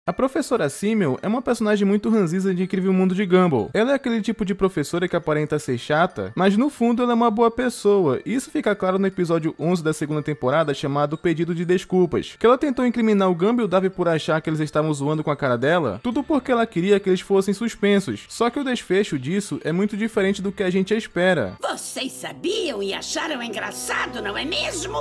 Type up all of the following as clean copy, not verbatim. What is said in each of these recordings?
A professora Simmel é uma personagem muito ranzinza de Incrível Mundo de Gumball. Ela é aquele tipo de professora que aparenta ser chata, mas no fundo ela é uma boa pessoa. E isso fica claro no episódio 11 da segunda temporada, chamado Pedido de Desculpas, que ela tentou incriminar o Gumball e o Davy por achar que eles estavam zoando com a cara dela, tudo porque ela queria que eles fossem suspensos. Só que o desfecho disso é muito diferente do que a gente espera. Vocês sabiam e acharam engraçado, não é mesmo?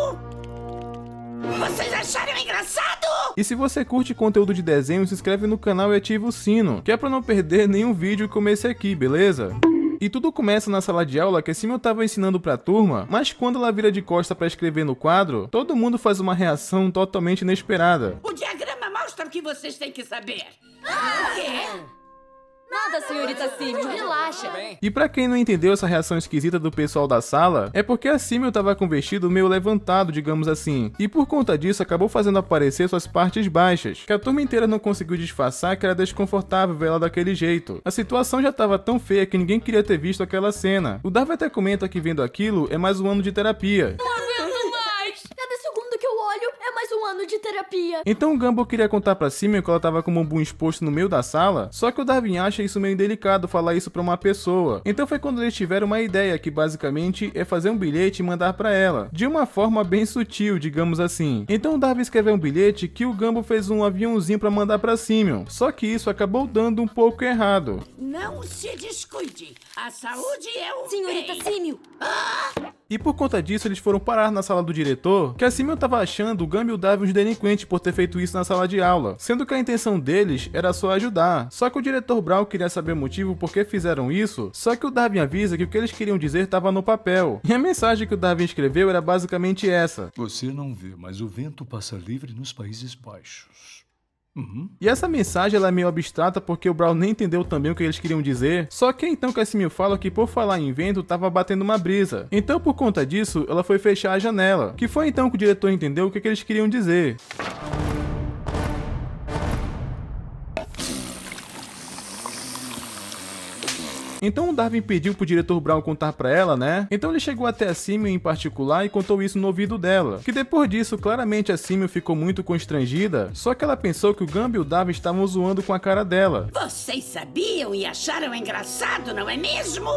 Vocês acharam engraçado? E se você curte conteúdo de desenho, se inscreve no canal e ativa o sino, que é pra não perder nenhum vídeo como esse aqui, beleza? E tudo começa na sala de aula que a Simmel tava ensinando pra turma, mas quando ela vira de costa pra escrever no quadro, todo mundo faz uma reação totalmente inesperada. O diagrama mostra o que vocês têm que saber. O quê? Nada, senhorita Simmel, relaxa. E pra quem não entendeu essa reação esquisita do pessoal da sala, é porque a Simmel tava com o vestido meio levantado, digamos assim, e por conta disso acabou fazendo aparecer suas partes baixas, que a turma inteira não conseguiu disfarçar que era desconfortável ver ela daquele jeito. A situação já tava tão feia que ninguém queria ter visto aquela cena. O Davy até comenta que vendo aquilo é mais um ano de terapia. Não aguento mais! Cada segundo que eu olho é mais um ano de terapia. Então o Gumball queria contar pra Simmel que ela tava com o bumbum exposto no meio da sala, só que o Darwin acha isso meio indelicado falar isso pra uma pessoa. Então foi quando eles tiveram uma ideia que basicamente é fazer um bilhete e mandar pra ela, de uma forma bem sutil, digamos assim. Então o Darwin escreveu um bilhete que o Gumball fez um aviãozinho pra mandar pra Simmel, só que isso acabou dando um pouco errado. Não se descuide. A saúde é o Senhorita bem. Simmel. E por conta disso eles foram parar na sala do diretor, que a Simmel tava achando o Gumball e o Davy uns delinquentes por ter feito isso na sala de aula, sendo que a intenção deles era só ajudar. Só que o diretor Brown queria saber o motivo por que fizeram isso, só que o Darwin avisa que o que eles queriam dizer estava no papel. E a mensagem que o Darwin escreveu era basicamente essa. Você não vê, mas o vento passa livre nos Países Baixos. E essa mensagem ela é meio abstrata porque o Brown nem entendeu também o que eles queriam dizer, só que é então que a Simmel fala que por falar em vento tava batendo uma brisa. Então por conta disso, ela foi fechar a janela, que foi então que o diretor entendeu o que eles queriam dizer. Então o Darwin pediu pro diretor Brown contar pra ela, né? Então ele chegou até a Simmel em particular e contou isso no ouvido dela. Que depois disso, claramente a Simmel ficou muito constrangida, só que ela pensou que o Gumball e o Darwin estavam zoando com a cara dela. Vocês sabiam e acharam engraçado, não é mesmo?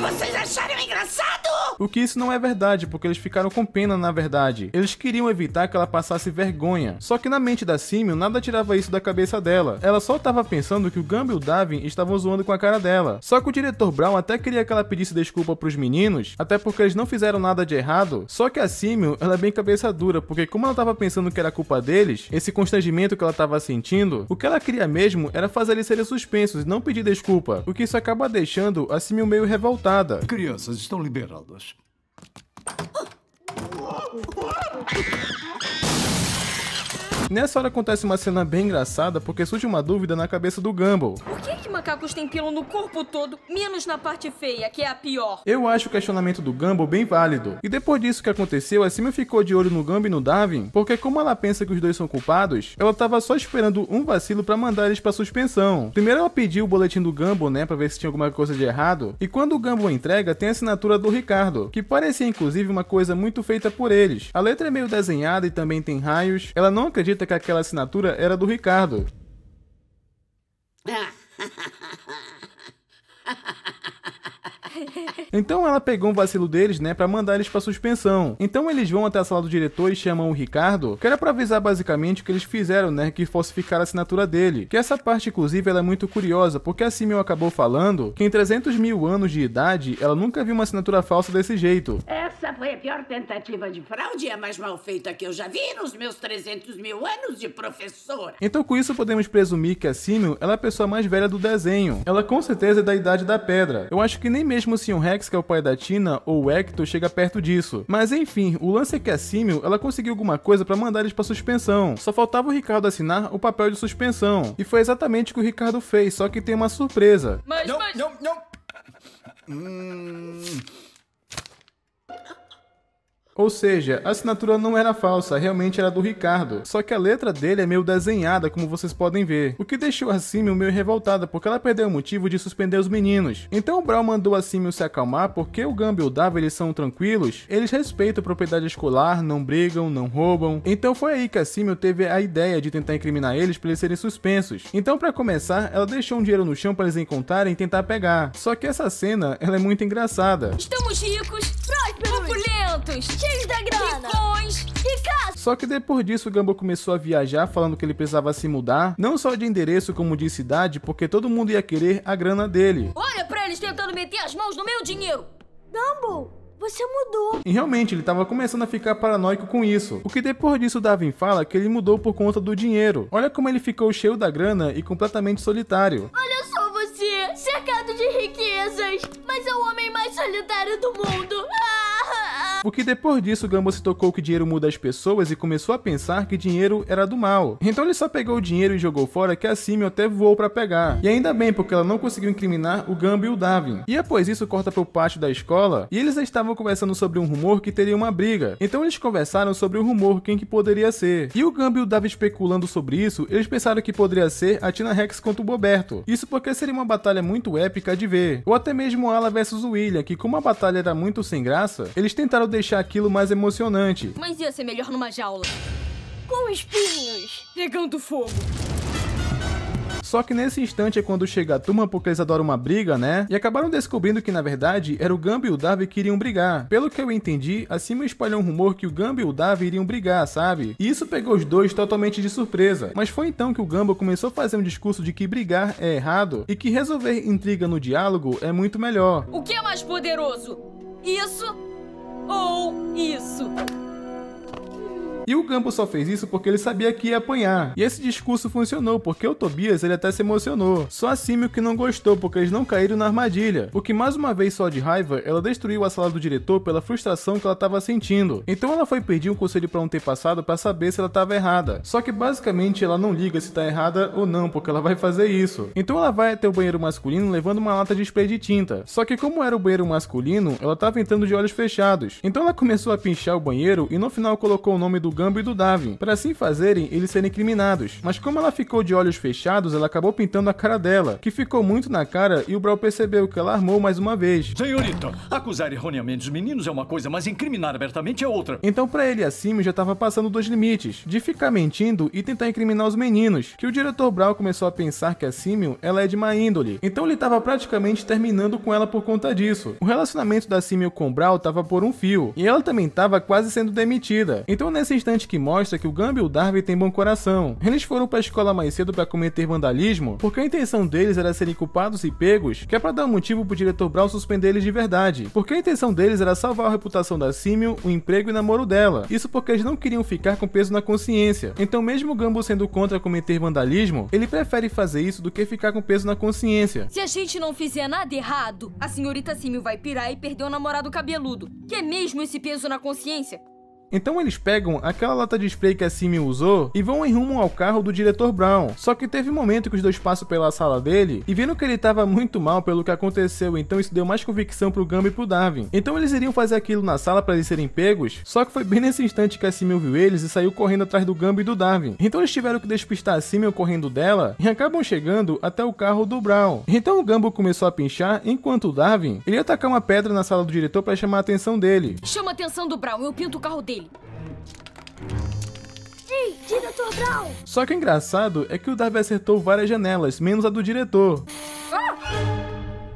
Vocês acharam engraçado? O que isso não é verdade, porque eles ficaram com pena na verdade. Eles queriam evitar que ela passasse vergonha. Só que na mente da Simmel nada tirava isso da cabeça dela. Ela só tava pensando que o Gumball e o Darwin estavam zoando com a cara dela. Só que o diretor Brown até queria que ela pedisse desculpa pros meninos, até porque eles não fizeram nada de errado. Só que a Simmel, ela é bem cabeça dura, porque como ela tava pensando que era culpa deles, esse constrangimento que ela tava sentindo, o que ela queria mesmo era fazer eles serem suspensos e não pedir desculpa. O que isso acaba deixando a Simmel meio revoltada. Crianças estão liberadas. Nessa hora acontece uma cena bem engraçada porque surge uma dúvida na cabeça do Gumball. Por que macacos têm pelo no corpo todo, menos na parte feia, que é a pior? Eu acho o questionamento do Gumball bem válido. E depois disso que aconteceu, a Simmel ficou de olho no Gumball e no Darwin, porque como ela pensa que os dois são culpados, ela tava só esperando um vacilo pra mandar eles pra suspensão. Primeiro ela pediu o boletim do Gumball, né, pra ver se tinha alguma coisa de errado, e quando o Gumball entrega, tem a assinatura do Ricardo, que parecia inclusive uma coisa muito feita por eles. A letra é meio desenhada e também tem raios. Ela não acredita que aquela assinatura era do Ricardo. Então ela pegou um vacilo deles, né, pra mandar eles pra suspensão. Então eles vão até a sala do diretor e chamam o Ricardo, que era pra avisar basicamente o que eles fizeram, né, que falsificaram a assinatura dele. Que essa parte, inclusive, ela é muito curiosa, porque a Simmel acabou falando que em 300 mil anos de idade, ela nunca viu uma assinatura falsa desse jeito. Essa foi a pior tentativa de fraude e a mais mal feita que eu já vi nos meus 300 mil anos de professora. Então com isso podemos presumir que a Simmel, ela é a pessoa mais velha do desenho. Ela com certeza é da idade da pedra. Eu acho que nem mesmo o Sr. Rex, que é o pai da Tina, ou o Hector, chega perto disso. Mas enfim, o lance é que a Simmel, ela conseguiu alguma coisa pra mandar eles pra suspensão. Só faltava o Ricardo assinar o papel de suspensão. E foi exatamente o que o Ricardo fez, só que tem uma surpresa. Mas... Não. Ou seja, a assinatura não era falsa, realmente era do Ricardo. Só que a letra dele é meio desenhada, como vocês podem ver. O que deixou a Simil meio revoltada, porque ela perdeu o motivo de suspender os meninos. Então o Brown mandou a Simil se acalmar, porque o Gumby e o Davi eles são tranquilos, eles respeitam a propriedade escolar, não brigam, não roubam. Então foi aí que a Simil teve a ideia de tentar incriminar eles para eles serem suspensos. Então para começar, ela deixou um dinheiro no chão para eles encontrarem e tentar pegar. Só que essa cena, ela é muito engraçada. Estamos ricos, opulentos, cheios da grana, ricões, ricaços. Só que depois disso o Gumball começou a viajar falando que ele precisava se mudar, não só de endereço como de cidade, porque todo mundo ia querer a grana dele. Olha pra eles tentando meter as mãos no meu dinheiro. Gumball, você mudou. E realmente ele tava começando a ficar paranoico com isso. O que depois disso o Darwin fala que ele mudou por conta do dinheiro. Olha como ele ficou cheio da grana e completamente solitário. Olha só você, cercado de riquezas, mas é o homem mais solitário do mundo. Porque depois disso o Gumball se tocou que dinheiro muda as pessoas e começou a pensar que dinheiro era do mal. Então ele só pegou o dinheiro e jogou fora, que a Simil até voou pra pegar. E ainda bem, porque ela não conseguiu incriminar o Gumball e o Darwin. E após isso corta pro pátio da escola e eles já estavam conversando sobre um rumor que teria uma briga. Então eles conversaram sobre o rumor, quem que poderia ser. E o Gumball e o Darwin especulando sobre isso, eles pensaram que poderia ser a Tina Rex contra o Boberto. Isso porque seria uma batalha muito épica de ver. Ou até mesmo Ala versus William, que como a batalha era muito sem graça, eles tentaram deixar aquilo mais emocionante. Mas ia ser melhor numa jaula, Com espinhos, pegando fogo. Só que nesse instante é quando chega a turma, porque eles adoram uma briga, né? E acabaram descobrindo que na verdade era o Gumball e o Darwin que iriam brigar. Pelo que eu entendi, a Simil espalhou um rumor que o Gumball e o Darwin iriam brigar, sabe? E isso pegou os dois totalmente de surpresa. Mas foi então que o Gumball começou a fazer um discurso de que brigar é errado e que resolver intriga no diálogo é muito melhor. O que é mais poderoso? Isso ou isso? E o Gumball só fez isso porque ele sabia que ia apanhar. E esse discurso funcionou, porque o Tobias ele até se emocionou. Só a Simil que não gostou, porque eles não caíram na armadilha. O que mais uma vez, só de raiva, ela destruiu a sala do diretor pela frustração que ela estava sentindo. Então ela foi pedir um conselho para um antepassado para saber se ela estava errada. Só que basicamente ela não liga se está errada ou não, porque ela vai fazer isso. Então ela vai até o banheiro masculino levando uma lata de spray de tinta. Só que como era o banheiro masculino, ela estava entrando de olhos fechados. Então ela começou a pinchar o banheiro e no final colocou o nome do Gumball e do Darwin, para assim fazerem eles serem incriminados. Mas como ela ficou de olhos fechados, ela acabou pintando a cara dela, que ficou muito na cara, e o Brown percebeu que ela armou mais uma vez. Senhorita, acusar erroneamente os meninos é uma coisa, mas incriminar abertamente é outra. Então pra ele a Simil já tava passando dos limites, de ficar mentindo e tentar incriminar os meninos, que o diretor Brown começou a pensar que a Simil, ela é de má índole. Então ele tava praticamente terminando com ela por conta disso. O relacionamento da Simil com o Brown tava por um fio, e ela também tava quase sendo demitida. Então nesse instante que mostra que o Gumball e o Darwin têm bom coração. Eles foram pra escola mais cedo pra cometer vandalismo, porque a intenção deles era serem culpados e pegos, que é pra dar um motivo pro diretor Brown suspender eles de verdade. Porque a intenção deles era salvar a reputação da Simil, o emprego e o namoro dela. Isso porque eles não queriam ficar com peso na consciência. Então mesmo o Gumball sendo contra cometer vandalismo, ele prefere fazer isso do que ficar com peso na consciência. Se a gente não fizer nada errado, a senhorita Simil vai pirar e perder o namorado cabeludo. Que é mesmo esse peso na consciência? Então eles pegam aquela lata de spray que a Simil usou e vão em rumo ao carro do diretor Brown. Só que teve um momento que os dois passam pela sala dele e viram que ele tava muito mal pelo que aconteceu, então isso deu mais convicção pro Gumball e pro Darwin. Então eles iriam fazer aquilo na sala para eles serem pegos, só que foi bem nesse instante que a Simil viu eles e saiu correndo atrás do Gumball e do Darwin. Então eles tiveram que despistar a Simil correndo dela e acabam chegando até o carro do Brown. Então o Gumball começou a pinchar, enquanto o Darwin ele ia atacar uma pedra na sala do diretor para chamar a atenção dele. Chama a atenção do Brown, eu pinto o carro dele. Ei, diretor Brown! Só que o engraçado é que o Darwin acertou várias janelas, menos a do diretor.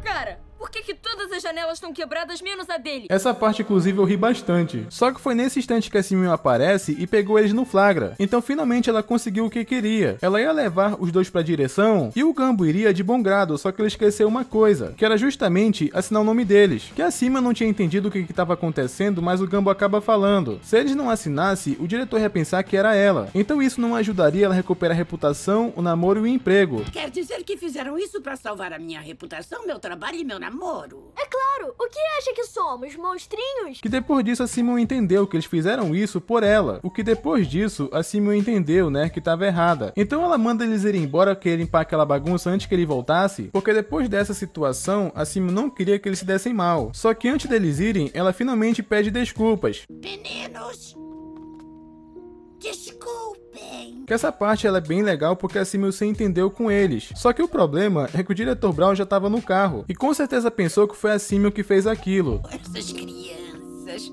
Cara, por que todas as janelas estão quebradas menos a dele? Essa parte inclusive eu ri bastante. Só que foi nesse instante que a Simil aparece e pegou eles no flagra. Então finalmente ela conseguiu o que queria. Ela ia levar os dois pra direção e o Gumball iria de bom grado, só que ele esqueceu uma coisa, que era justamente assinar o nome deles. Que a Simil não tinha entendido o que estava acontecendo, mas o Gumball acaba falando. Se eles não assinassem, o diretor ia pensar que era ela. Então isso não ajudaria ela a recuperar a reputação, o namoro e o emprego. Quer dizer que fizeram isso pra salvar a minha reputação, meu trabalho e meu namoro? É claro. O que acha que somos? Monstrinhos? Que depois disso a Simon entendeu que eles fizeram isso por ela. O que depois disso a Simon entendeu, né, que tava errada. Então ela manda eles irem embora, querer limpar aquela bagunça antes que ele voltasse, porque depois dessa situação a Simon não queria que eles se dessem mal. Só que antes deles irem, ela finalmente pede desculpas. Meninos, desculpem. Que essa parte ela é bem legal porque a Simon se entendeu com eles. Só que o problema é que o diretor Brown já tava no carro e com certeza pensou que foi a Simon que fez aquilo. Essas crianças.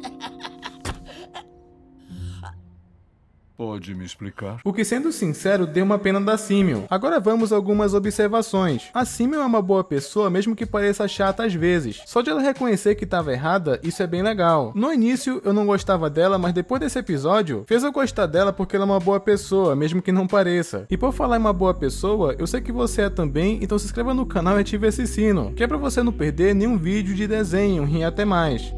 Pode me explicar? O que, sendo sincero, deu uma pena da Simon. Agora vamos a algumas observações. A Simon é uma boa pessoa, mesmo que pareça chata às vezes. Só de ela reconhecer que estava errada, isso é bem legal. No início eu não gostava dela, mas depois desse episódio, fez eu gostar dela porque ela é uma boa pessoa, mesmo que não pareça. E por falar em uma boa pessoa, eu sei que você é também, então se inscreva no canal e ative esse sino, que é pra você não perder nenhum vídeo de desenho e até mais.